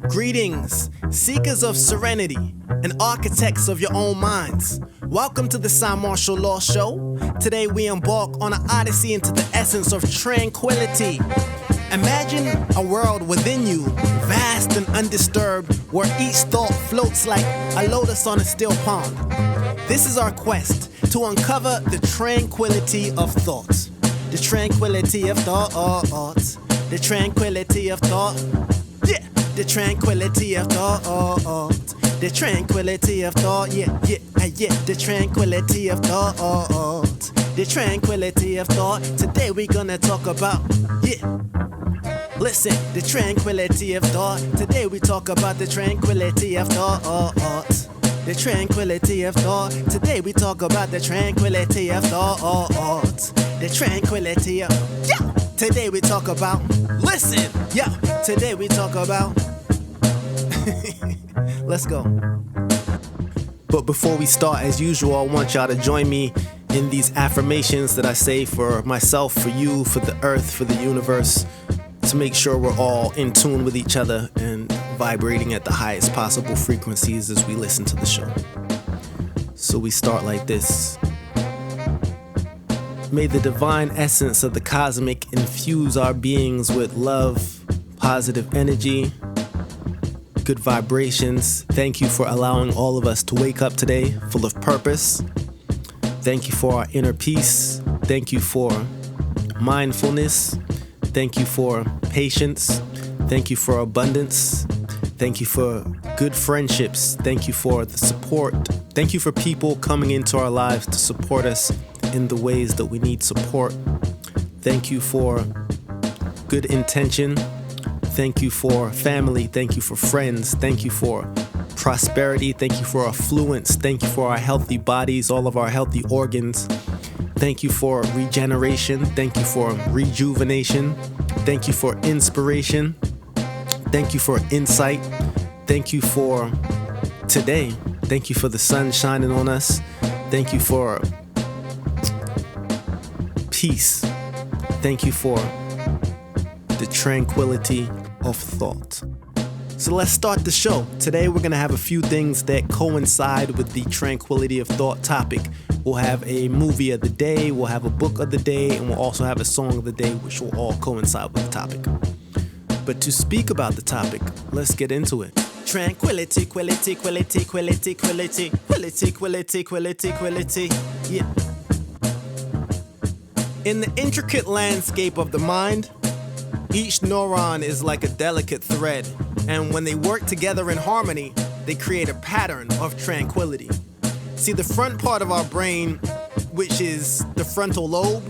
Greetings, seekers of serenity and architects of your own minds. Welcome to the Cymarshall Law Show. Today we embark on an odyssey into the essence of tranquility. Imagine a world within you, vast and undisturbed, where each thought floats like a lotus on a still pond. This is our quest to uncover the tranquility of thought. The tranquility of thought, the tranquility of thought. Yeah, the tranquility of thought, the tranquility of thought, yeah, the tranquility of thought, the tranquility of thought. Today we gonna talk about, listen, the tranquility of thought. Today we talk about the tranquility of thought, the tranquility of thought. Today we talk about the tranquility of thought, the tranquility of, yeah. Today we talk about, listen, yeah. Today we talk about, let's go. But before we start, as usual, I want y'all to join me in these affirmations that I say for myself, for you, for the earth, for the universe, to make sure we're all in tune with each other and vibrating at the highest possible frequencies as we listen to the show. So we start like this. May the divine essence of the cosmic infuse our beings with love, positive energy, good vibrations. Thank you for allowing all of us to wake up today full of purpose. Thank you for our inner peace. Thank you for mindfulness. Thank you for patience. Thank you for abundance. Thank you for good friendships. Thank you for the support. Thank you for people coming into our lives to support us in the ways that we need support. Thank you for good intention. Thank you for family. Thank you for friends. Thank you for prosperity. Thank you for affluence. Thank you for our healthy bodies, all of our healthy organs. Thank you for regeneration. Thank you for rejuvenation. Thank you for inspiration. Thank you for insight. Thank you for today. Thank you for the sun shining on us. Thank you for peace. Thank you for the tranquility of thought. So let's start the show. Today we're going to have a few things that coincide with the tranquility of thought topic. We'll have a movie of the day, we'll have a book of the day, and we'll also have a song of the day, which will all coincide with the topic. But to speak about the topic, let's get into it. Tranquility, quality, quality, quality, quality, quality, quality, quality, quality. Yeah. In the intricate landscape of the mind, each neuron is like a delicate thread, and when they work together in harmony, they create a pattern of tranquility. See, the front part of our brain, which is the frontal lobe,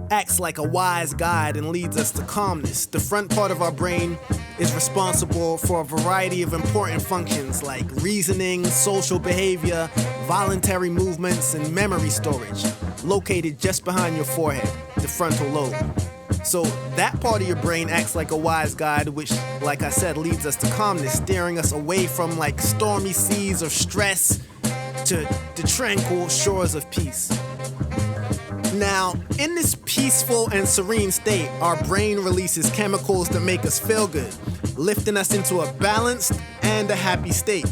acts like a wise guide and leads us to calmness. The front part of our brain is responsible for a variety of important functions like reasoning, social behavior, voluntary movements, and memory storage, located just behind your forehead, the frontal lobe. So that part of your brain acts like a wise guide, which, like I said, leads us to calmness, steering us away from like stormy seas of stress to the tranquil shores of peace. Now, in this peaceful and serene state, our brain releases chemicals that make us feel good, lifting us into a balanced and a happy state.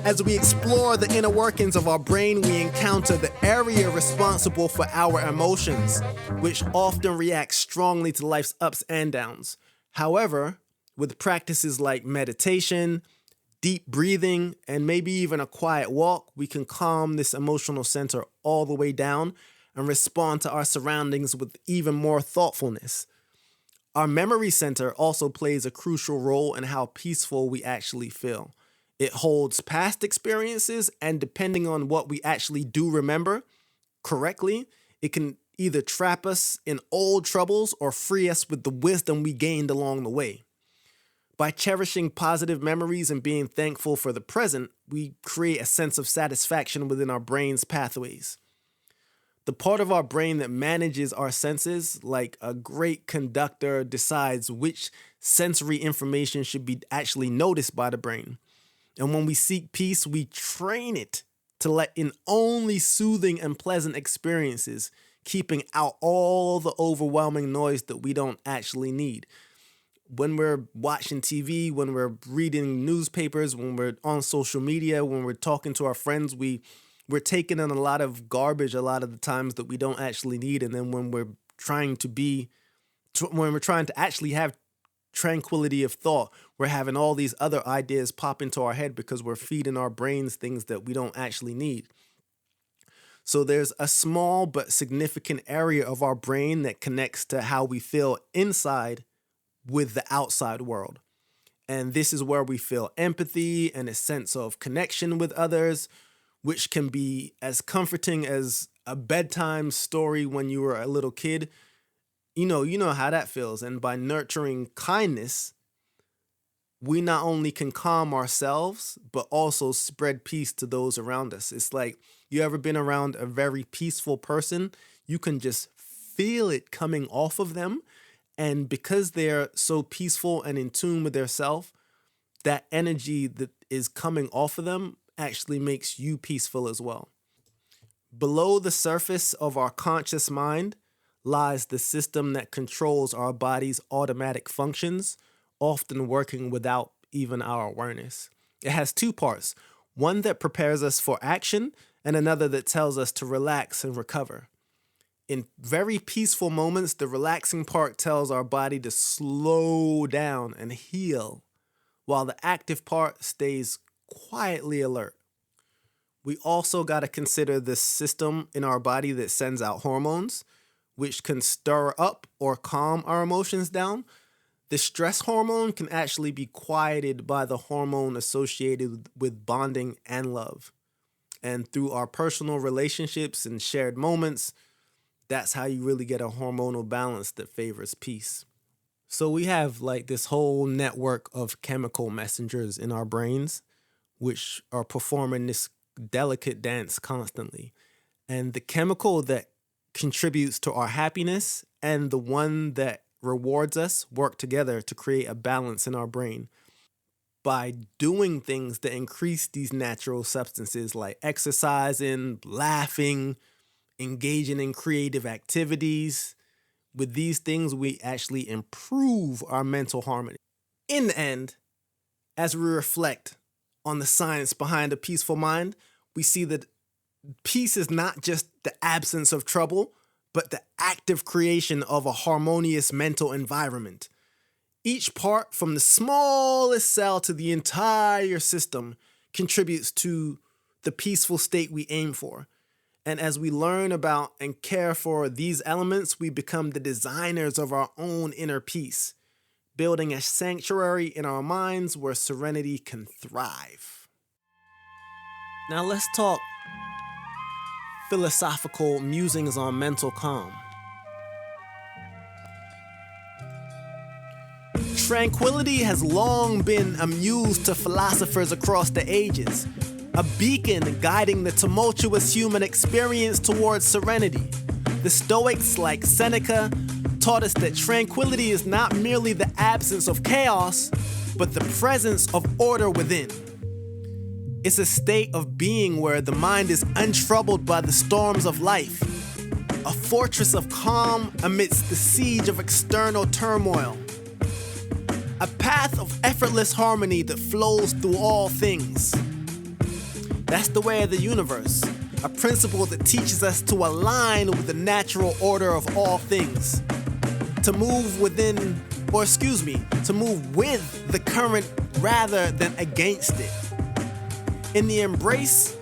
As we explore the inner workings of our brain, we encounter the area responsible for our emotions, which often react strongly to life's ups and downs. However, with practices like meditation, deep breathing, and maybe even a quiet walk, we can calm this emotional center all the way down and respond to our surroundings with even more thoughtfulness. Our memory center also plays a crucial role in how peaceful we actually feel. It holds past experiences, and depending on what we actually do remember correctly, it can either trap us in old troubles or free us with the wisdom we gained along the way. By cherishing positive memories and being thankful for the present, we create a sense of satisfaction within our brain's pathways. The part of our brain that manages our senses, like a great conductor, decides which sensory information should be actually noticed by the brain. And when we seek peace, we train it to let in only soothing and pleasant experiences, keeping out all the overwhelming noise that we don't actually need. when we're watching TV, when we're reading newspapers, when we're on social media, when we're talking to our friends, we're taking in a lot of garbage a lot of the times that we don't actually need. And then when we're trying to actually have tranquility of thought, we're having all these other ideas pop into our head because we're feeding our brains things that we don't actually need. So there's a small but significant area of our brain that connects to how we feel inside with the outside world. And this is where we feel empathy and a sense of connection with others, which can be as comforting as a bedtime story when you were a little kid. You know how that feels. And by nurturing kindness, we not only can calm ourselves, but also spread peace to those around us. It's like, you ever been around a very peaceful person? You can just feel it coming off of them. And because they're so peaceful and in tune with their self, that energy that is coming off of them actually makes you peaceful as well. Below the surface of our conscious mind lies the system that controls our body's automatic functions, often working without even our awareness. It has two parts, one that prepares us for action and another that tells us to relax and recover. In very peaceful moments, the relaxing part tells our body to slow down and heal, while the active part stays quietly alert. We also got to consider the system in our body that sends out hormones, which can stir up or calm our emotions down. The stress hormone can actually be quieted by the hormone associated with bonding and love. And through our personal relationships and shared moments, that's how you really get a hormonal balance that favors peace. So we have like this whole network of chemical messengers in our brains, which are performing this delicate dance constantly. And the chemical that contributes to our happiness and the one that rewards us work together to create a balance in our brain. By doing things that increase these natural substances like exercising, laughing, engaging in creative activities. With these things, we actually improve our mental harmony. In the end, as we reflect on the science behind a peaceful mind, we see that peace is not just the absence of trouble, but the active creation of a harmonious mental environment. Each part, from the smallest cell to the entire system, contributes to the peaceful state we aim for. And as we learn about and care for these elements, we become the designers of our own inner peace, building a sanctuary in our minds where serenity can thrive. Now let's talk philosophical musings on mental calm. Tranquility has long been a muse to philosophers across the ages, a beacon guiding the tumultuous human experience towards serenity. The Stoics, like Seneca, taught us that tranquility is not merely the absence of chaos, but the presence of order within. It's a state of being where the mind is untroubled by the storms of life, a fortress of calm amidst the siege of external turmoil. A path of effortless harmony that flows through all things. That's the way of the universe, a principle that teaches us to align with the natural order of all things. To move with the current rather than against it. In the embrace,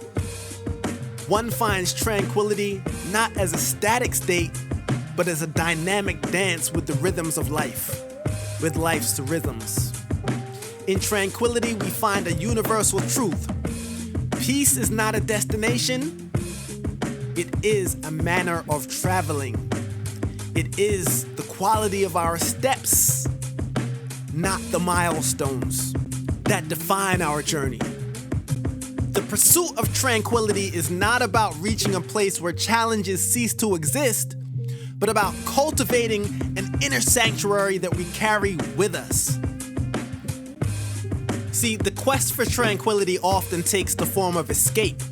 one finds tranquility not as a static state, but as a dynamic dance with the rhythms of life. With life's rhythms. In tranquility, we find a universal truth. Peace is not a destination. It is a manner of traveling. It is the quality of our steps, not the milestones that define our journey. The pursuit of tranquility is not about reaching a place where challenges cease to exist, but about cultivating an inner sanctuary that we carry with us. See, the quest for tranquility often takes the form of escape.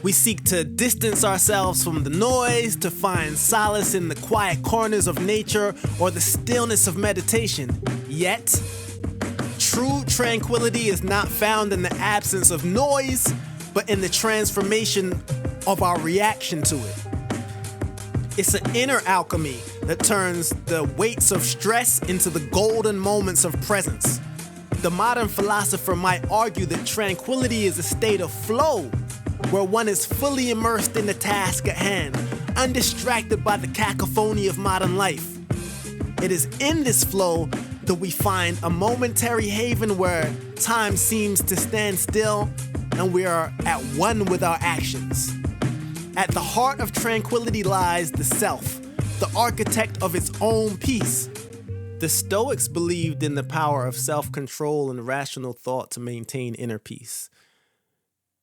We seek to distance ourselves from the noise, to find solace in the quiet corners of nature or the stillness of meditation. Yet, true tranquility is not found in the absence of noise, but in the transformation of our reaction to it. It's an inner alchemy that turns the weights of stress into the golden moments of presence. The modern philosopher might argue that tranquility is a state of flow, where one is fully immersed in the task at hand, undistracted by the cacophony of modern life. It is in this flow that we find a momentary haven where time seems to stand still and we are at one with our actions. At the heart of tranquility lies the self, the architect of its own peace. The Stoics believed in the power of self-control and rational thought to maintain inner peace.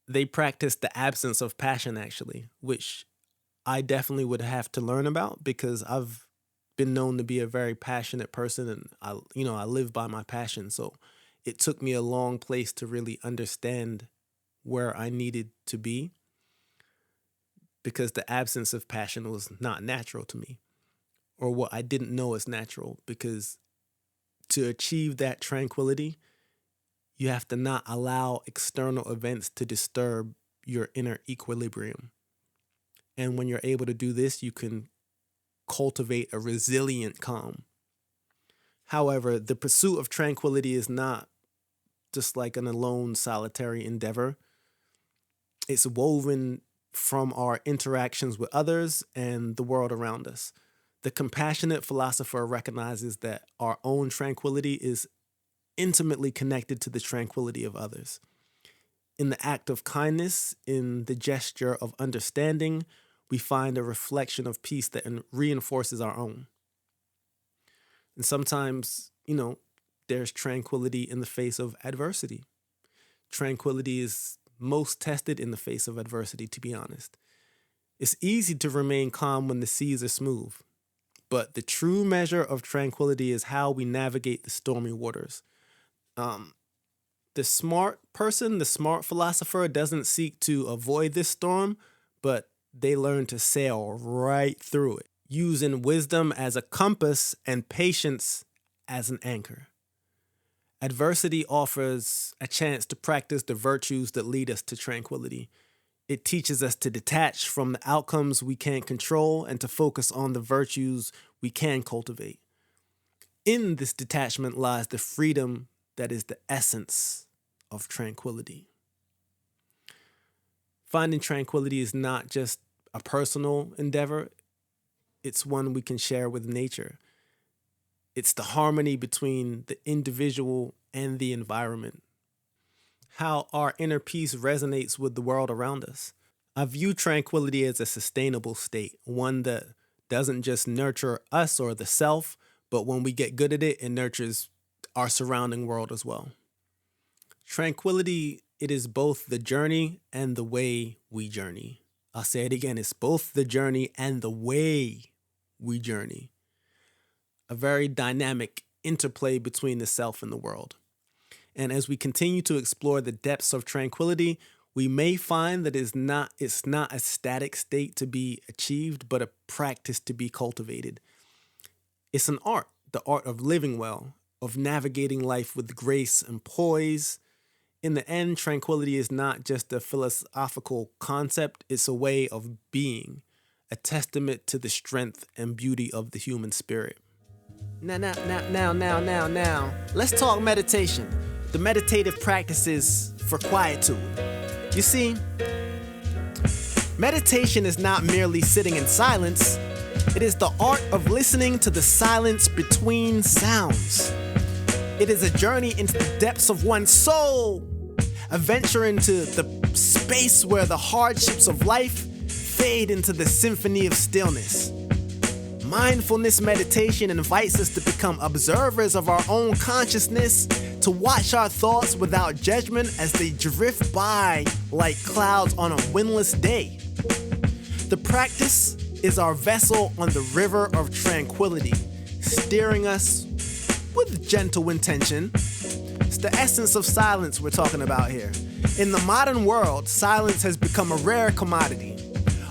They practiced the absence of passion, actually, which I definitely would have to learn about because I've been known to be a very passionate person and I live by my passion. So it took me a long place to really understand where I needed to be because the absence of passion was not natural to me, or what I didn't know is natural, because to achieve that tranquility, you have to not allow external events to disturb your inner equilibrium. And when you're able to do this, you can cultivate a resilient calm. However, the pursuit of tranquility is not just like an alone, solitary endeavor. It's woven from our interactions with others and the world around us. The compassionate philosopher recognizes that our own tranquility is intimately connected to the tranquility of others. In the act of kindness, in the gesture of understanding, we find a reflection of peace that reinforces our own. And sometimes, there's tranquility in the face of adversity. Tranquility is most tested in the face of adversity, to be honest. It's easy to remain calm when the seas are smooth, but the true measure of tranquility is how we navigate the stormy waters. The smart person, the smart philosopher, doesn't seek to avoid this storm, but they learn to sail right through it, using wisdom as a compass and patience as an anchor. Adversity offers a chance to practice the virtues that lead us to tranquility. It teaches us to detach from the outcomes we can't control and to focus on the virtues we can cultivate. In this detachment lies the freedom that is the essence of tranquility. Finding tranquility is not just a personal endeavor, it's one we can share with nature. It's the harmony between the individual and the environment. How our inner peace resonates with the world around us. I view tranquility as a sustainable state, one that doesn't just nurture us or the self, but when we get good at it, it nurtures our surrounding world as well. Tranquility, it is both the journey and the way we journey. I'll say it again, it's both the journey and the way we journey. A very dynamic interplay between the self and the world. And as we continue to explore the depths of tranquility, we may find that it's not a static state to be achieved, but a practice to be cultivated. It's an art, the art of living well, of navigating life with grace and poise. In the end, tranquility is not just a philosophical concept, it's a way of being, a testament to the strength and beauty of the human spirit. Now. Let's talk meditation. The meditative practices for quietude. You see, meditation is not merely sitting in silence. It is the art of listening to the silence between sounds. It is a journey into the depths of one's soul, a venture into the space where the hardships of life fade into the symphony of stillness. Mindfulness meditation invites us to become observers of our own consciousness, to watch our thoughts without judgment as they drift by like clouds on a windless day. The practice is our vessel on the river of tranquility, steering us with gentle intention. It's the essence of silence we're talking about here. In the modern world, silence has become a rare commodity.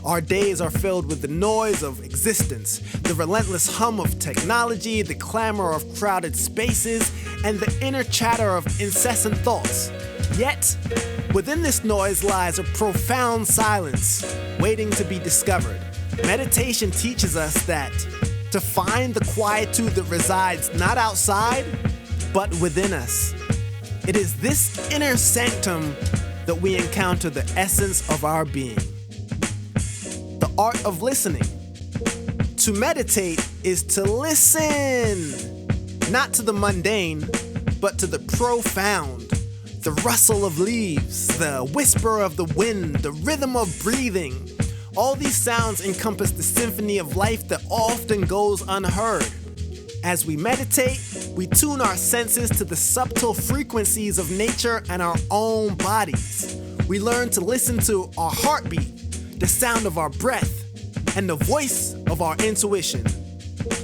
Our days are filled with the noise of existence, the relentless hum of technology, the clamor of crowded spaces, and the inner chatter of incessant thoughts. Yet, within this noise lies a profound silence, waiting to be discovered. Meditation teaches us that to find the quietude that resides not outside, but within us. It is this inner sanctum that we encounter the essence of our being. The art of listening. To meditate is to listen, not to the mundane, but to the profound. The rustle of leaves, the whisper of the wind, the rhythm of breathing. All these sounds encompass the symphony of life that often goes unheard. As we meditate, we tune our senses to the subtle frequencies of nature and our own bodies. We learn to listen to our heartbeat, the sound of our breath, and the voice of our intuition.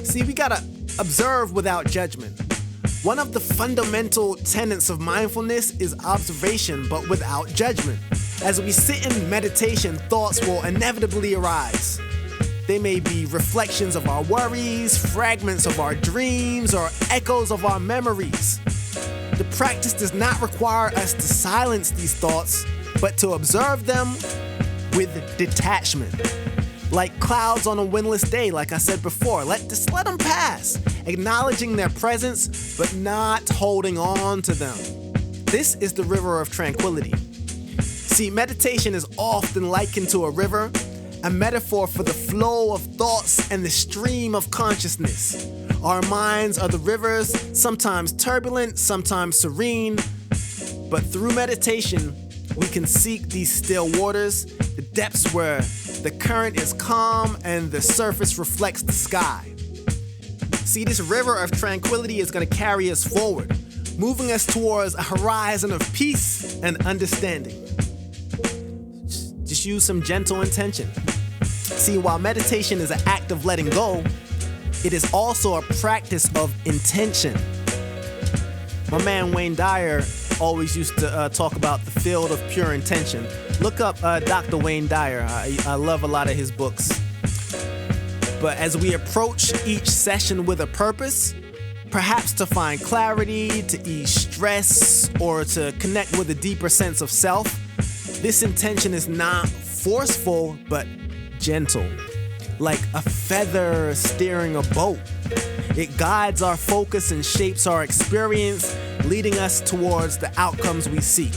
See, we gotta observe without judgment. One of the fundamental tenets of mindfulness is observation, but without judgment. As we sit in meditation, thoughts will inevitably arise. They may be reflections of our worries, fragments of our dreams, or echoes of our memories. The practice does not require us to silence these thoughts, but to observe them with detachment. Like clouds on a windless day, like I said before, let them pass, acknowledging their presence, but not holding on to them. This is the river of tranquility. See, meditation is often likened to a river, a metaphor for the flow of thoughts and the stream of consciousness. Our minds are the rivers, sometimes turbulent, sometimes serene, but through meditation, we can seek these still waters, the depths where the current is calm and the surface reflects the sky. See, this river of tranquility is going to carry us forward, moving us towards a horizon of peace and understanding. Just use some gentle intention. See, while meditation is an act of letting go, it is also a practice of intention. My man Wayne Dyer always used to talk about the field of pure intention. Look up Dr. Wayne Dyer. I love a lot of his books. But as we approach each session with a purpose, perhaps to find clarity, to ease stress, or to connect with a deeper sense of self, this intention is not forceful, but gentle, like a feather steering a boat. It guides our focus and shapes our experience, leading us towards the outcomes we seek.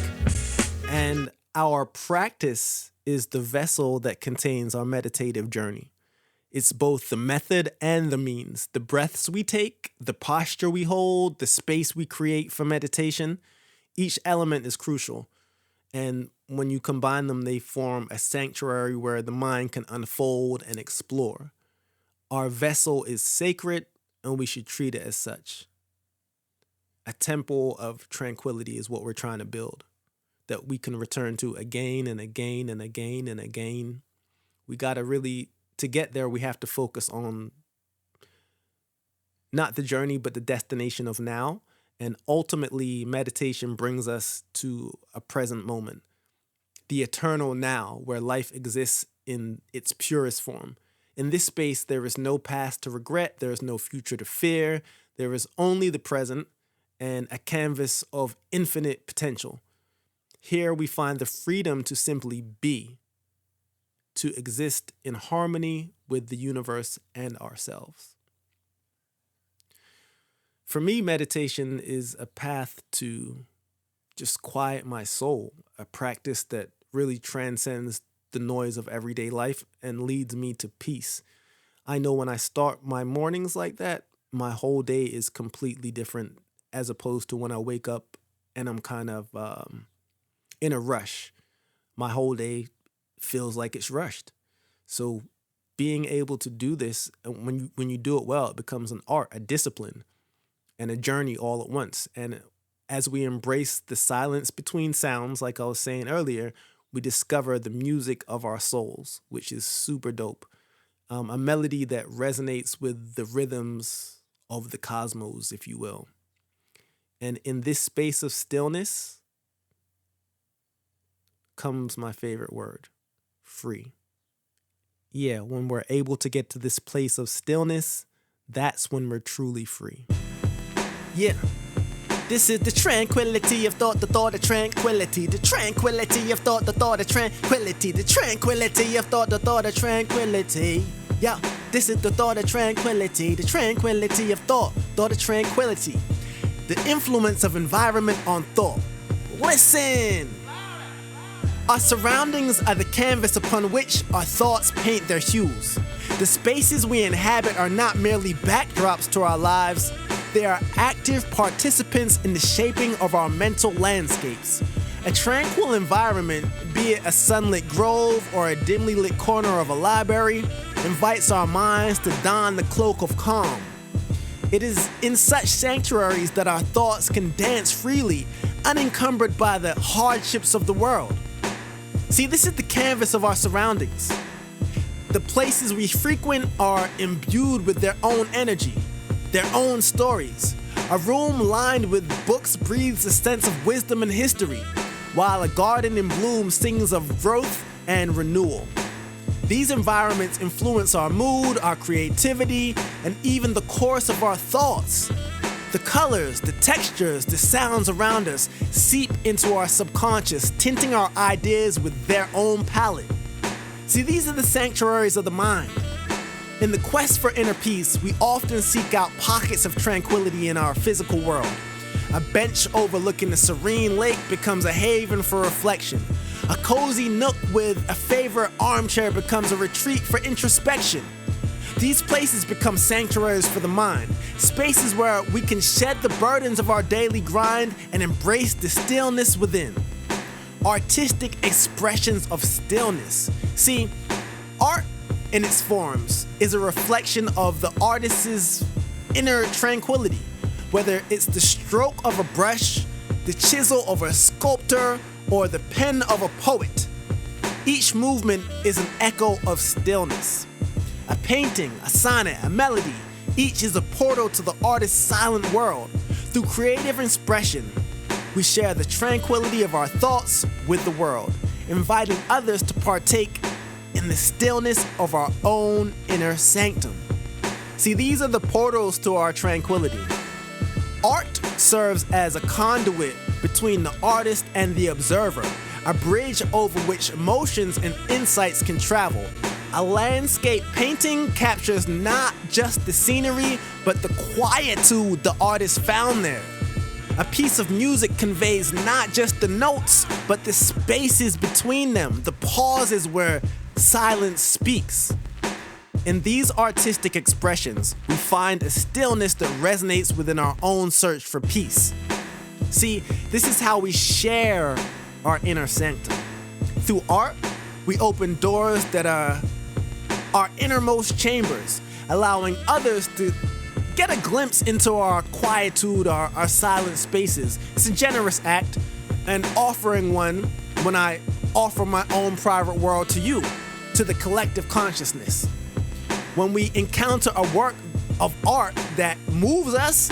And our practice is the vessel that contains our meditative journey. It's both the method and the means. The breaths we take, the posture we hold, the space we create for meditation, each element is crucial. And when you combine them, they form a sanctuary where the mind can unfold and explore. Our vessel is sacred, and we should treat it as such. A temple of tranquility is what we're trying to build, that we can return to again and again and again and again. We got to really, to get there, we have to focus on not the journey, but the destination of now. And ultimately, meditation brings us to a present moment, the eternal now, where life exists in its purest form. In this space, there is no past to regret, there is no future to fear, there is only the present and a canvas of infinite potential. Here we find the freedom to simply be, to exist in harmony with the universe and ourselves. For me, meditation is a path to just quiet my soul, a practice that really transcends the noise of everyday life and leads me to peace. I know when I start my mornings like that, my whole day is completely different as opposed to when I wake up and I'm kind of in a rush. My whole day feels like it's rushed. So being able to do this, when you do it well, it becomes an art, a discipline, and a journey all at once. And as we embrace the silence between sounds, like I was saying earlier, we discover the music of our souls, which is super dope. A melody that resonates with the rhythms of the cosmos, if you will. And in this space of stillness comes my favorite word, free. Yeah, when we're able to get to this place of stillness, that's when we're truly free. Yeah. This is the tranquility of thought, the thought of tranquility. The tranquility of thought, the thought of tranquility. The tranquility of thought, the thought of tranquility. Yeah, this is the thought of tranquility. The tranquility of thought, thought of tranquility. The influence of environment on thought. Listen! Our surroundings are the canvas upon which our thoughts paint their hues. The spaces we inhabit are not merely backdrops to our lives. They are active participants in the shaping of our mental landscapes. A tranquil environment, be it a sunlit grove or a dimly lit corner of a library, invites our minds to don the cloak of calm. It is in such sanctuaries that our thoughts can dance freely, unencumbered by the hardships of the world. See, this is the canvas of our surroundings. The places we frequent are imbued with their own energy, their own stories. A room lined with books breathes a sense of wisdom and history, while a garden in bloom sings of growth and renewal. These environments influence our mood, our creativity, and even the course of our thoughts. The colors, the textures, the sounds around us seep into our subconscious, tinting our ideas with their own palette. See, these are the sanctuaries of the mind. In the quest for inner peace, we often seek out pockets of tranquility in our physical world. A bench overlooking a serene lake becomes a haven for reflection. A cozy nook with a favorite armchair becomes a retreat for introspection. These places become sanctuaries for the mind, spaces where we can shed the burdens of our daily grind and embrace the stillness within. Artistic expressions of stillness. See, art in its forms is a reflection of the artist's inner tranquility, whether it's the stroke of a brush, the chisel of a sculptor, or the pen of a poet. Each movement is an echo of stillness. A painting, a sonnet, a melody, each is a portal to the artist's silent world. Through creative expression, we share the tranquility of our thoughts with the world, inviting others to partake in the stillness of our own inner sanctum. See, these are the portals to our tranquility. Art serves as a conduit between the artist and the observer, a bridge over which emotions and insights can travel. A landscape painting captures not just the scenery, but the quietude the artist found there. A piece of music conveys not just the notes, but the spaces between them, the pauses where silence speaks. In these artistic expressions, we find a stillness that resonates within our own search for peace. See, this is how we share our inner sanctum. Through art, we open doors that are our innermost chambers, allowing others to get a glimpse into our quietude, our silent spaces. It's a generous act, and offering one when I offer my own private world to you, to the collective consciousness. When we encounter a work of art that moves us,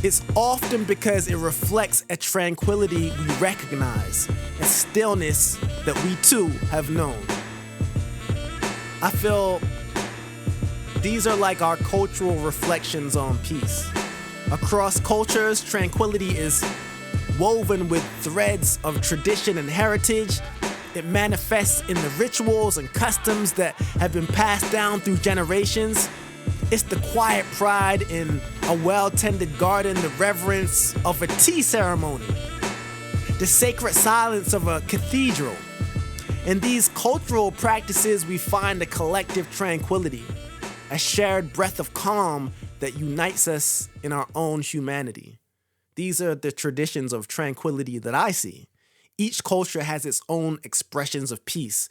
it's often because it reflects a tranquility we recognize, a stillness that we too have known. I feel these are like our cultural reflections on peace. Across cultures, tranquility is woven with threads of tradition and heritage. It manifests in the rituals and customs that have been passed down through generations. It's the quiet pride in a well-tended garden, the reverence of a tea ceremony, the sacred silence of a cathedral. In these cultural practices, we find a collective tranquility, a shared breath of calm that unites us in our own humanity. These are the traditions of tranquility that I see. Each culture has its own expressions of peace,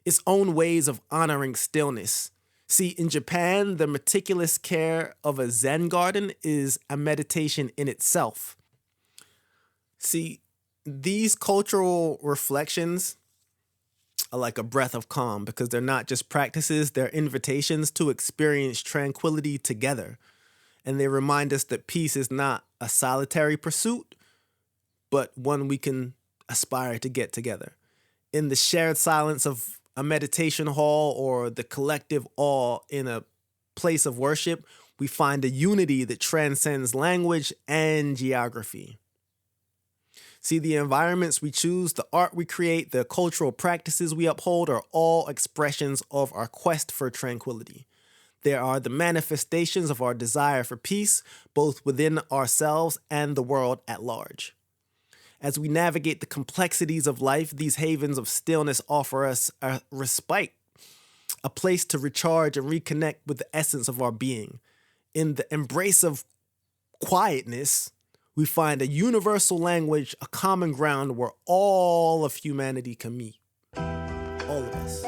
its own ways of honoring stillness. See, in Japan, the meticulous care of a Zen garden is a meditation in itself. See, these cultural reflections are like a breath of calm because they're not just practices, they're invitations to experience tranquility together. And they remind us that peace is not a solitary pursuit, but one we can aspire to get together. In the shared silence of a meditation hall or the collective awe in a place of worship, we find a unity that transcends language and geography. See, the environments we choose, the art we create, the cultural practices we uphold are all expressions of our quest for tranquility. They are the manifestations of our desire for peace, both within ourselves and the world at large. As we navigate the complexities of life, these havens of stillness offer us a respite, a place to recharge and reconnect with the essence of our being. In the embrace of quietness, we find a universal language, a common ground where all of humanity can meet. All of us.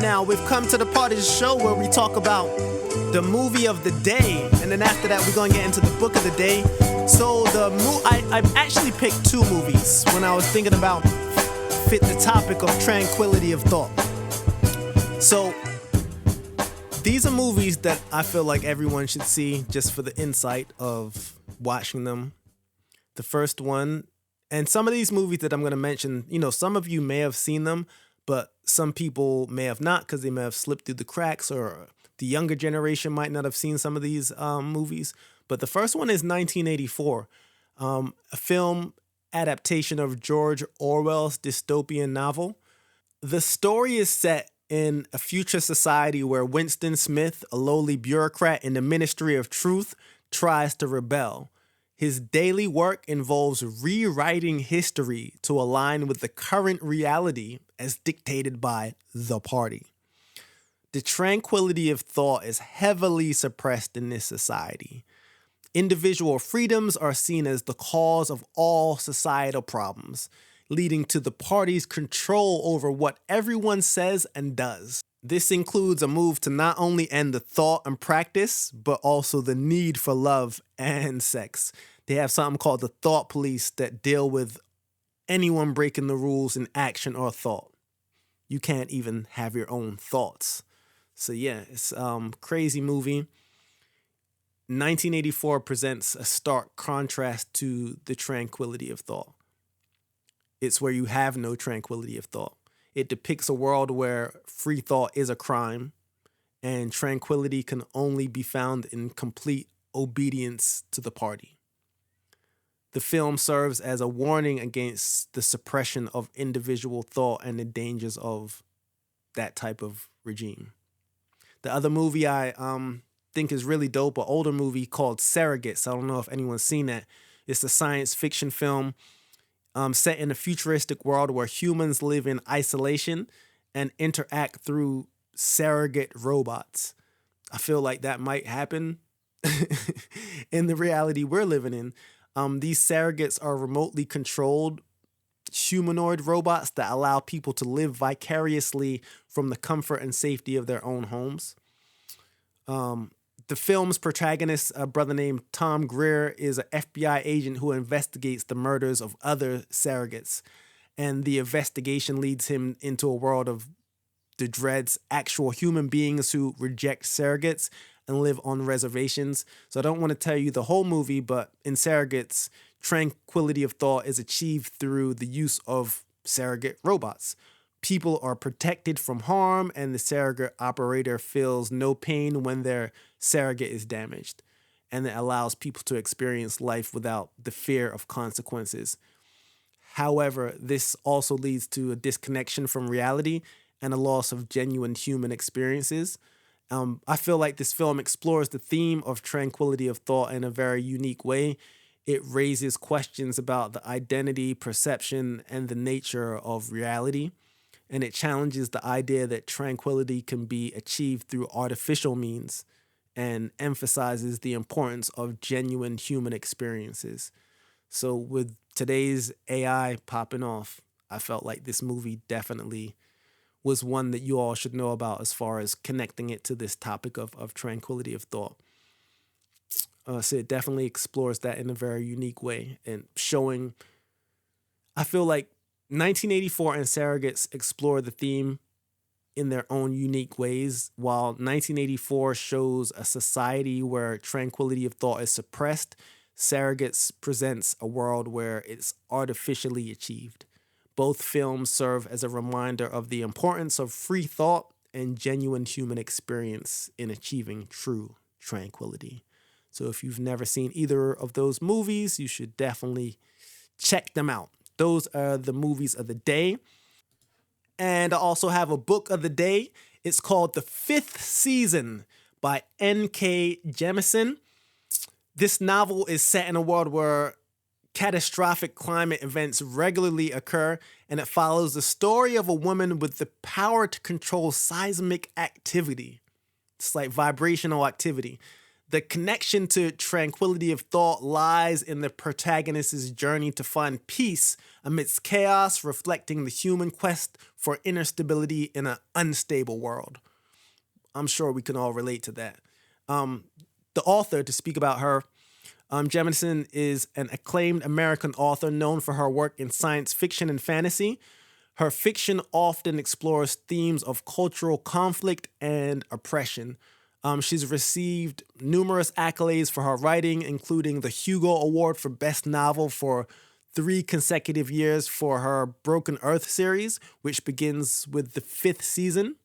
Now, we've come to the part of the show where we talk about the movie of the day, and then after that, we're gonna get into the book of the day. So I've actually picked two movies when I was thinking about fit the topic of tranquility of thought. So these are movies that I feel like everyone should see just for the insight of watching them. The first one, and some of these movies that I'm going to mention, some of you may have seen them, but some people may have not because they may have slipped through the cracks, or the younger generation might not have seen some of these movies. But the first one is 1984, a film adaptation of George Orwell's dystopian novel. The story is set in a future society where Winston Smith, a lowly bureaucrat in the Ministry of Truth, tries to rebel. His daily work involves rewriting history to align with the current reality as dictated by the party. The tranquility of thought is heavily suppressed in this society. Individual freedoms are seen as the cause of all societal problems, leading to the party's control over what everyone says and does. This includes a move to not only end the thought and practice, but also the need for love and sex. They have something called the thought police that deal with anyone breaking the rules in action or thought. You can't even have your own thoughts. So yeah, it's a crazy movie. 1984 presents a stark contrast to the tranquility of thought. It's where you have no tranquility of thought. It depicts a world where free thought is a crime, and tranquility can only be found in complete obedience to the party. The film serves as a warning against the suppression of individual thought and the dangers of that type of regime. The other movie I think is really dope, an older movie called Surrogates. I don't know if anyone's seen that. It's a science fiction film set in a futuristic world where humans live in isolation and interact through surrogate robots. I feel like that might happen in the reality we're living in. These surrogates are remotely controlled humanoid robots that allow people to live vicariously from the comfort and safety of their own homes. The film's protagonist, a brother named Tom Greer, is an FBI agent who investigates the murders of other surrogates. And the investigation leads him into a world of the dreads, actual human beings who reject surrogates and live on reservations. So I don't want to tell you the whole movie, but in Surrogates, tranquility of thought is achieved through the use of surrogate robots. People are protected from harm, and the surrogate operator feels no pain when their surrogate is damaged. And it allows people to experience life without the fear of consequences. However, this also leads to a disconnection from reality and a loss of genuine human experiences. I feel like this film explores the theme of tranquility of thought in a very unique way. It raises questions about the identity, perception, and the nature of reality. And it challenges the idea that tranquility can be achieved through artificial means and emphasizes the importance of genuine human experiences. So with today's AI popping off, I felt like this movie definitely was one that you all should know about as far as connecting it to this topic of tranquility of thought. So it definitely explores that in a very unique way and showing, I feel like 1984 and Surrogates explore the theme in their own unique ways, while 1984 shows a society where tranquility of thought is suppressed. Surrogates presents a world where it's artificially achieved. Both films serve as a reminder of the importance of free thought and genuine human experience in achieving true tranquility. So if you've never seen either of those movies, you should definitely check them out. Those are the movies of the day. And I also have a book of the day. It's called The Fifth Season by N.K. Jemisin. This novel is set in a world where catastrophic climate events regularly occur, and it follows the story of a woman with the power to control seismic activity. It's like vibrational activity. The connection to tranquility of thought lies in the protagonist's journey to find peace amidst chaos, reflecting the human quest for inner stability in an unstable world. I'm sure we can all relate to that. The author, to speak about her, Jemisin is an acclaimed American author known for her work in science fiction and fantasy. Her fiction often explores themes of cultural conflict and oppression. She's received numerous accolades for her writing, including the Hugo Award for Best Novel for 3 consecutive years for her Broken Earth series, which begins with the 5th season.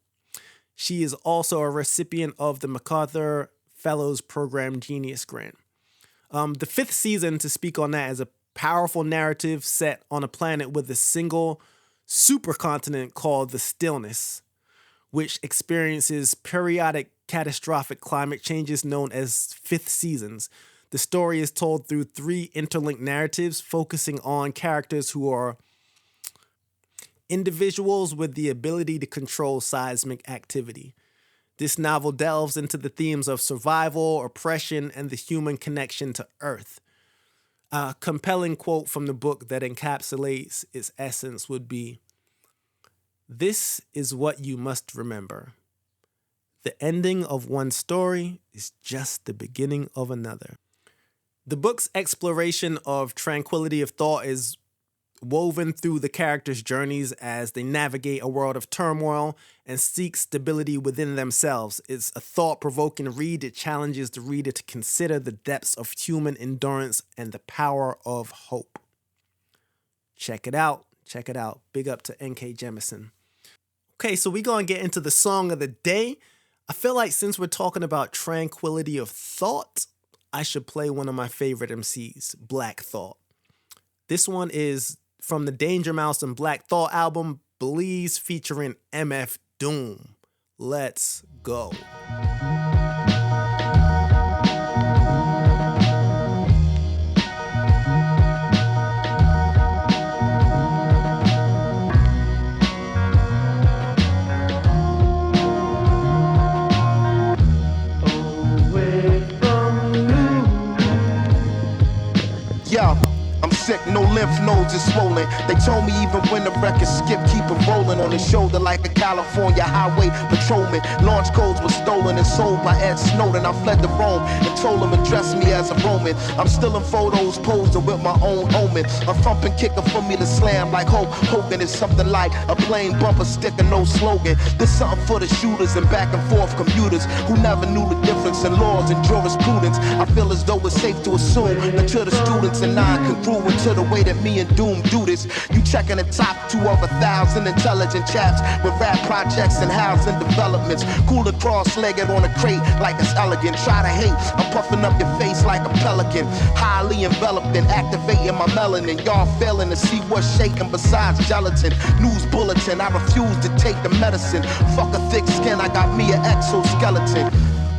She is also a recipient of the MacArthur Fellows Program Genius Grant. The 5th season, to speak on that, is a powerful narrative set on a planet with a single supercontinent called the Stillness, which experiences periodic catastrophic climate changes known as fifth seasons. The story is told through 3 interlinked narratives focusing on characters who are individuals with the ability to control seismic activity. This novel delves into the themes of survival, oppression, and the human connection to Earth. A compelling quote from the book that encapsulates its essence would be, "This is what you must remember. The ending of one story is just the beginning of another." The book's exploration of tranquility of thought is woven through the characters' journeys as they navigate a world of turmoil and seek stability within themselves. It's a thought-provoking read. It challenges the reader to consider the depths of human endurance and the power of hope. Check it out. Check it out. Big up to N.K. Jemisin. Okay, so we're going to get into the song of the day. I feel like since we're talking about tranquility of thought, I should play one of my favorite MCs, Black Thought. This one is from the Danger Mouse and Black Thought album, Bleeze, featuring MF Doom. Let's go. I'm sick, no lymph nodes is swollen. They told me even when the record skip, keep it rolling on his shoulder like a California highway patrolman. Launch codes were stolen and sold by Ed Snowden. I fled to Rome and told him address me as a Roman. I'm still in photos posing with my own omen. A thumping kicker for me to slam like Hulk Hogan is something like a plain bumper sticker, no slogan. This something for the shooters and back and forth commuters who never knew the difference in laws and jurisprudence. I feel as though it's safe to assume that to the students and non-congruent to the way that me and Doom do this. You checking the top 2 of 1,000 intelligent chaps with rap projects and housing developments. Cooler cross-legged on a crate like it's elegant. Try to hate, I'm puffing up your face like a pelican. Highly enveloped and activating my melanin. Y'all failing to see what's shaking besides gelatin. News bulletin, I refuse to take the medicine. Fuck a thick skin, I got me an exoskeleton.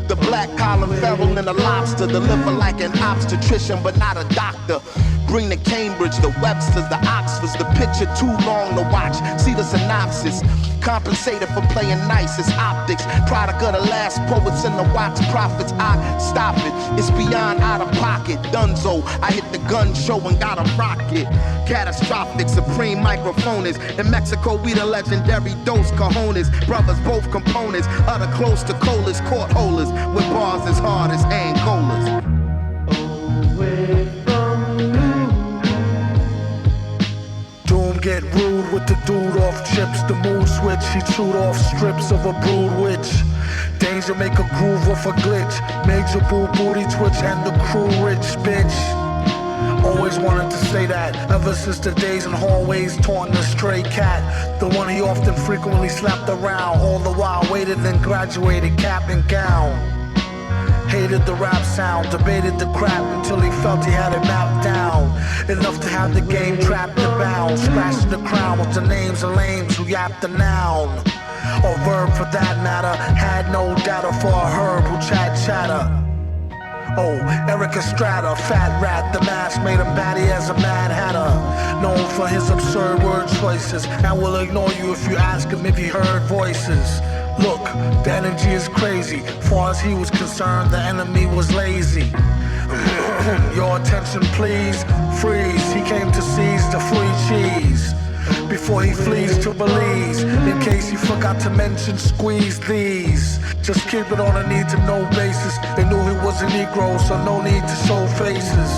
The black collar feral and a lobster. Deliver like an obstetrician but not a doctor. Bring the Cambridge, the Websters, the Oxfords. The picture too long to watch. See the synopsis. Compensated for playing nice, it's optics. Product of the last poets and the wax prophets. I stop it, it's beyond out of pocket. Dunzo, I hit the gun show and got a rocket. Catastrophic, supreme microphonist. In Mexico, we the legendary Dos Cajones. Brothers, both components. Utter close to colas, court holders. With bars as hard as Angolas. Get rude with the dude off chips, the mood switch, he chewed off strips of a brood witch. Danger make a groove off a glitch, major boo booty twitch and the crew rich bitch. Oh always wanted to say that, ever since the days in hallways taunting the stray cat, the one he often frequently slapped around, all the while waited and graduated cap and gown. Hated the rap sound, debated the crap until he felt he had it mapped down. Enough to have the game trapped and bound, scratching the crown with the names of lames who yapped the noun. Or verb for that matter, had no data for a herb who chatter. Oh, Eric Estrada, fat rat, the mask made him batty as a Mad Hatter. Known for his absurd word choices, and will ignore you if you ask him if he heard voices. Look, the energy is crazy. Far as he was concerned, the enemy was lazy. Your attention please, freeze. He came to seize the free cheese before he flees to Belize. In case he forgot to mention, squeeze these. Just keep it on a need to know basis. They knew he was a Negro, so no need to show faces.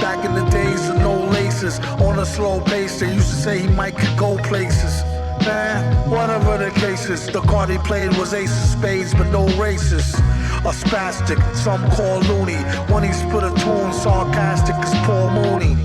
Back in the days of no laces, on a slow pace, they used to say he might could go places. Man, whatever the cases, the card he played was ace of spades, but no races. A spastic, some call loony. When he spit a tune, sarcastic as Paul Mooney.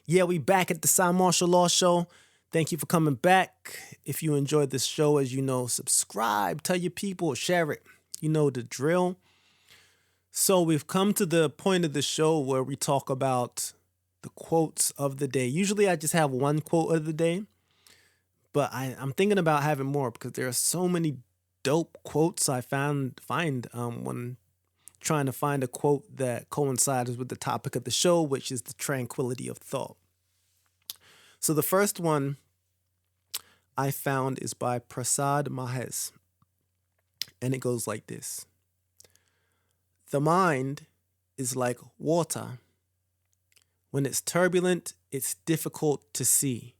Yeah, we back at the Cymarshall Law Show. Thank you for coming back. If you enjoyed this show, as you know, subscribe, tell your people, share it. You know the drill. So we've come to the point of the show where we talk about the quotes of the day. Usually I just have one quote of the day, but I'm thinking about having more because there are so many dope quotes I find when trying to find a quote that coincides with the topic of the show, which is the tranquility of thought. So the first one I found is by Prasad Mahez, and it goes like this. The mind is like water. When it's turbulent, it's difficult to see.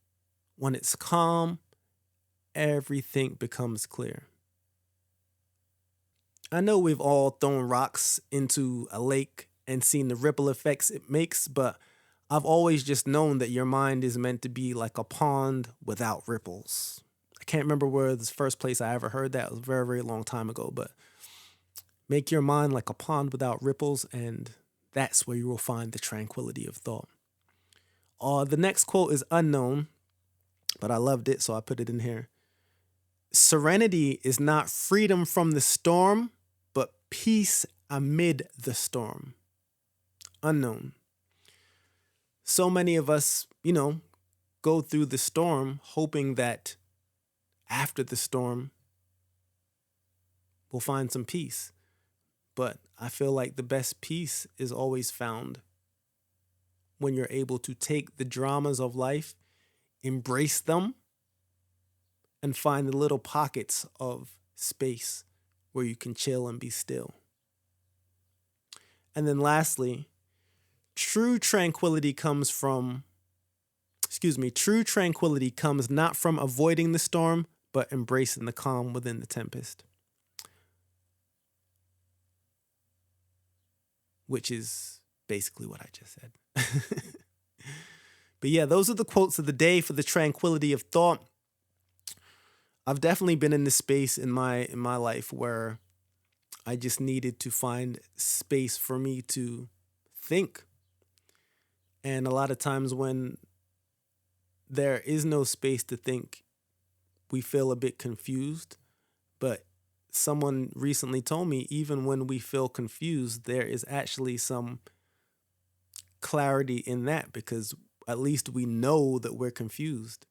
When it's calm, everything becomes clear. I know we've all thrown rocks into a lake and seen the ripple effects it makes, but I've always just known that your mind is meant to be like a pond without ripples. I can't remember where the first place I ever heard that. It was a very, very long time ago, but make your mind like a pond without ripples, and that's where you will find the tranquility of thought. The next quote is unknown, but I loved it, so I put it in here. Serenity is not freedom from the storm, but peace amid the storm. Unknown. So many of us, go through the storm hoping that after the storm, we'll find some peace. But I feel like the best peace is always found when you're able to take the dramas of life, embrace them, and find the little pockets of space where you can chill and be still. And then lastly, true tranquility comes not from avoiding the storm, but embracing the calm within the tempest. Which is basically what I just said. But yeah, those are the quotes of the day for the tranquility of thought. I've definitely been in this space in my life where I just needed to find space for me to think. And a lot of times when there is no space to think, we feel a bit confused. But someone recently told me, even when we feel confused, there is actually some clarity in that, because at least we know that we're confused,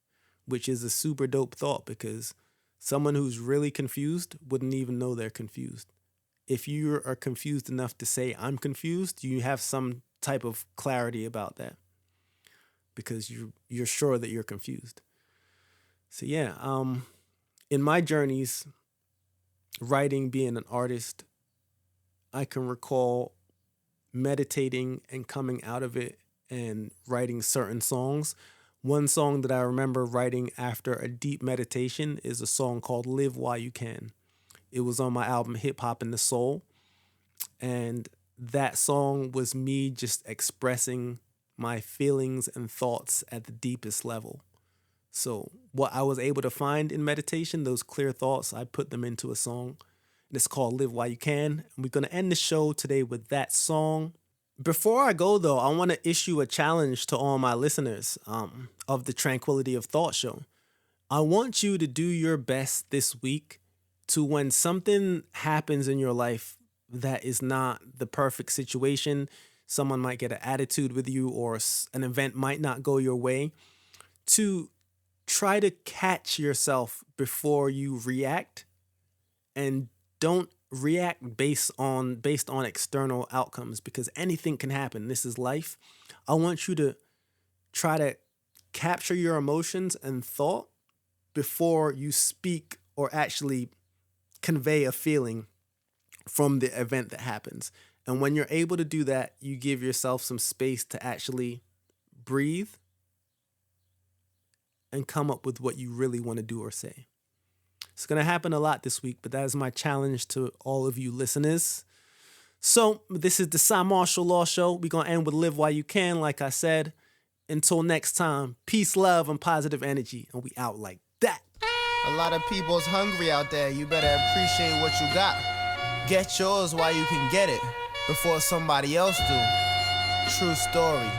which is a super dope thought, because someone who's really confused wouldn't even know they're confused. If you are confused enough to say, I'm confused, you have some type of clarity about that because you're sure that you're confused. So yeah, in my journeys, writing, being an artist, I can recall meditating and coming out of it and writing certain songs. One song that I remember writing after a deep meditation is a song called Live While You Can. It was on my album Hip Hop and the Soul. And that song was me just expressing my feelings and thoughts at the deepest level. So what I was able to find in meditation, those clear thoughts, I put them into a song. And it's called Live While You Can. And we're going to end the show today with that song. Before I go, though, I want to issue a challenge to all my listeners of the Tranquility of Thought show. I want you to do your best this week to, when something happens in your life that is not the perfect situation, someone might get an attitude with you or an event might not go your way, to try to catch yourself before you react, and don't react based on external outcomes, because anything can happen. This is life. I want you to try to capture your emotions and thought before you speak or actually convey a feeling from the event that happens. And when you're able to do that, you give yourself some space to actually breathe and come up with what you really want to do or say. It's going to happen a lot this week, but that is my challenge to all of you listeners. So this is the Cymarshall Law Show. We're going to end with Live While You Can, like I said. Until next time, peace, love, and positive energy. And we out like that. A lot of people's hungry out there. You better appreciate what you got. Get yours while you can get it before somebody else do. True story.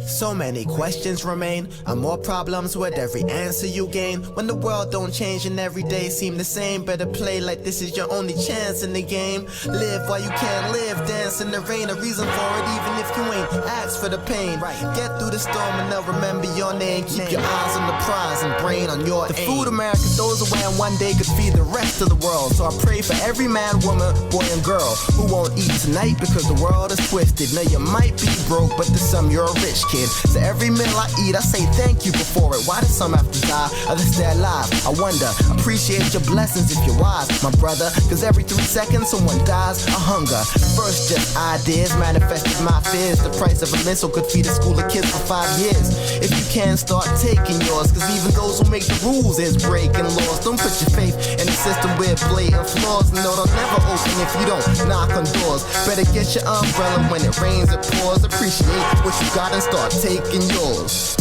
So many questions remain, and more problems with every answer you gain. When the world don't change and every day seem the same, better play like this is your only chance in the game. Live while you can live, dance in the rain. A reason for it even if you ain't asked for the pain. Get through the storm and they'll remember your name. Keep your eyes on the prize and brain on your aim. The food America throws away and one day could feed the rest of the world. So I pray for every man, woman, boy and girl who won't eat tonight because the world is twisted. Now you might be broke, but to some you're a rich kid. So every meal I eat, I say thank you before it. Why do some have to die? Others stay alive. I wonder, appreciate your blessings if you're wise, my brother. Cause every 3 seconds someone dies of hunger. First just ideas manifested my fears. The price of a missile could feed a school of kids for 5 years. If you can, start taking yours. Cause even those who make the rules is breaking laws. Don't put your faith in a system with blatant flaws. No, they'll never open if you don't knock on doors. Better get your umbrella when it rains, it pours. Appreciate what you got and start taking yours.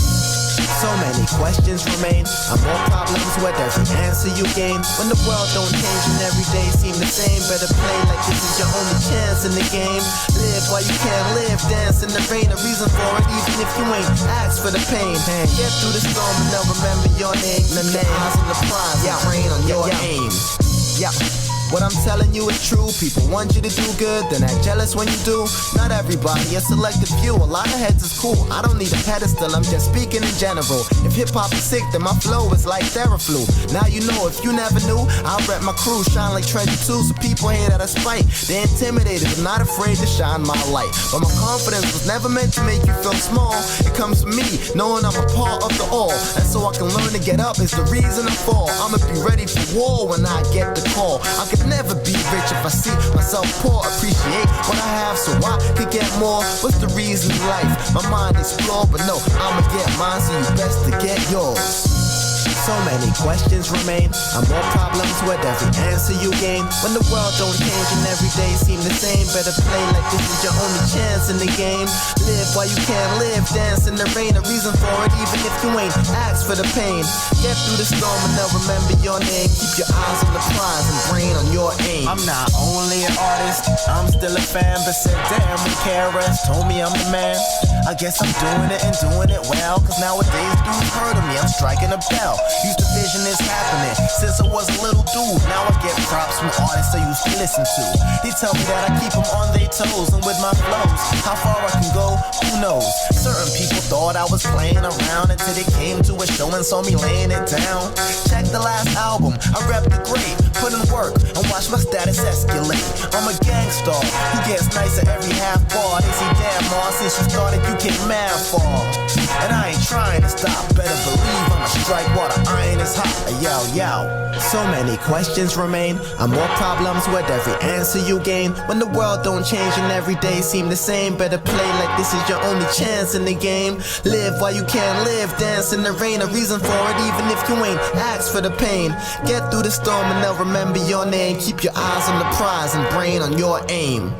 So many questions remain, and more problems with every answer you gain. When the world don't change and every day seem the same, better play like this is your only chance in the game. Live while you can live, dance in the rain. A reason for it even if you ain't asked for the pain. Get through the storm and they'll remember your name. The eyes on the prize, rain on your aim. What I'm telling you is true. People want you to do good, then act jealous when you do. Not everybody, a selective few. A lot of heads is cool. I don't need a pedestal, I'm just speaking in general. If hip-hop is sick, then my flow is like Theraflu. Now you know, if you never knew, I'll rep my crew, shine like treasure too. So people hate out of spite. They're intimidated, but not afraid to shine my light. But my confidence was never meant to make you feel small. It comes from me, knowing I'm a part of the all. And so I can learn to get up is the reason I fall. I'ma be ready for war when I get the call. I could never be rich if I see myself poor. Appreciate what I have so I could get more. What's the reason in life? My mind is flawed, but no, I'ma get mine, so you best to get yours. So many questions remain, and more problems with every answer you gain. When the world don't change and every day seem the same, better play like this is your only chance in the game. Live while you can live, dance in the rain. A reason for it even if you ain't asked for the pain. Get through the storm and they'll remember your name. Keep your eyes on the prize and brain on your aim. I'm not only an artist, I'm still a fan, but said damn, who cares? Told me I'm the man. I guess I'm doing it and doing it well, cause nowadays dudes heard of me, I'm striking a bell. Used to vision this happening since I was a little dude. Now I get props from artists I used to listen to. They tell me that I keep them on their toes, and with my flows, how far I can go, who knows? Certain people thought I was playing around until they came to a show and saw me laying it down. Check the last album, I rep the great, put in work and watch my status escalate. I'm a gangstar who gets nicer every half bar. They say, damn, Ma, since you started you came mad far. And I ain't trying to stop, better believe I'ma strike while the iron is hot. Yo, yo. So many questions remain, and more problems with every answer you gain. When the world don't change and every day seem the same, better play like this is your only chance in the game. Live while you can't live, dance in the rain. A reason for it even if you ain't asked for the pain. Get through the storm and they'll remember your name. Keep your eyes on the prize and brain on your aim.